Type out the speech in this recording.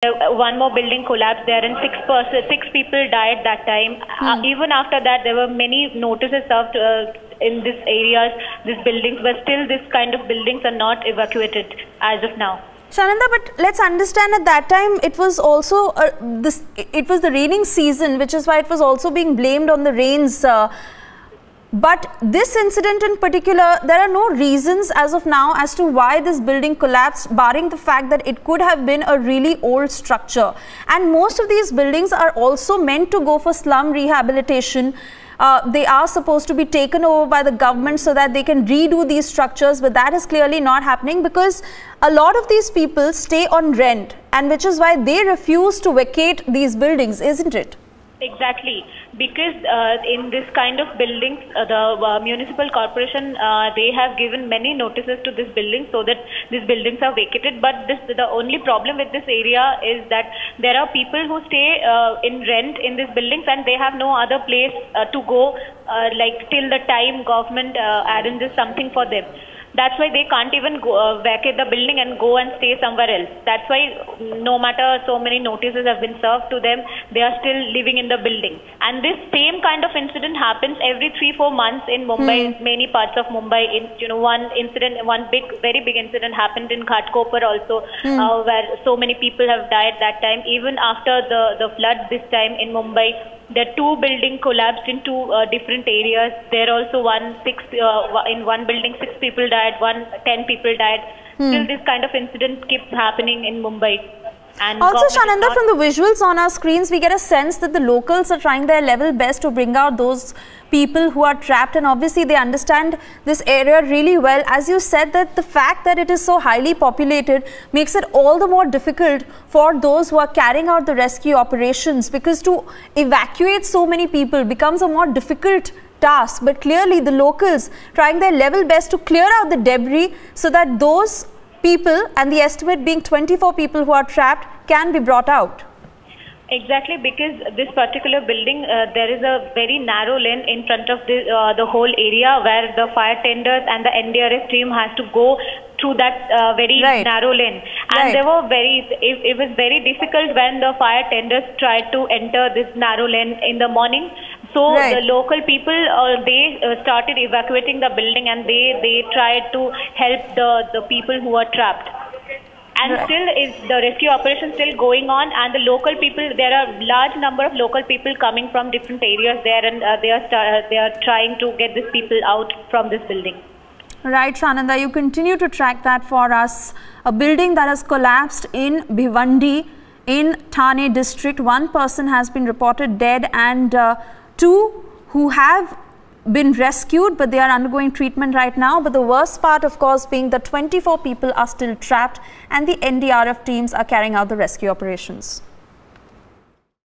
One more building collapsed there and six people died that time. Even after that, there were many notices served in these areas, these buildings, but still this kind of buildings are not evacuated as of now. Shananda, but let's understand at that time it was also it was the raining season, which is why it was also being blamed on the rains. But this incident in particular, there are no reasons as of now as to why this building collapsed, barring the fact that it could have been a really old structure. And most of these buildings are also meant to go for slum rehabilitation. They are supposed to be taken over by the government so that they can redo these structures, but that is clearly not happening because a lot of these people stay on rent, and which is why they refuse to vacate these buildings, isn't it? Exactly, because in this kind of buildings, the municipal corporation, they have given many notices to this building so that these buildings are vacated. But the only problem with this area is that there are people who stay in rent in these buildings and they have no other place to go, like till the time government arranges something for them. That's why they can't even go, vacate the building and go and stay somewhere else. That's why no matter so many notices have been served to them, they are still living in the building. And this same kind of incident happens every 3-4 months in Mumbai, many parts of Mumbai. One very big incident happened in Ghatkopar also, where so many people have died that time. Even after the flood this time in Mumbai, the 2 buildings collapsed in 2 different areas. There also in one building 6 people died, 10 people died. Still this kind of incident keeps happening in Mumbai. And also, Shananda, from the visuals on our screens, we get a sense that the locals are trying their level best to bring out those people who are trapped, and obviously they understand this area really well. As you said, that the fact that it is so highly populated makes it all the more difficult for those who are carrying out the rescue operations, because to evacuate so many people becomes a more difficult task. But clearly the locals trying their level best to clear out the debris so that those people, and the estimate being 24 people who are trapped, can be brought out. Exactly, because this particular building, there is a very narrow lane in front of the whole area where the fire tenders and the NDRF team has to go through that very narrow lane. And there were it was very difficult when the fire tenders tried to enter this narrow lane in the morning. So the local people, they started evacuating the building, and they tried to help the people who are trapped. And still the rescue operation still going on, and the local people, there are large number of local people coming from different areas there, and they are trying to get these people out from this building. Right, Shananda, you continue to track that for us. A building that has collapsed in Bhiwandi in Thane district. 1 person has been reported dead, and 2 who have been rescued, but they are undergoing treatment right now. But the worst part, of course, being that 24 people are still trapped and the NDRF teams are carrying out the rescue operations.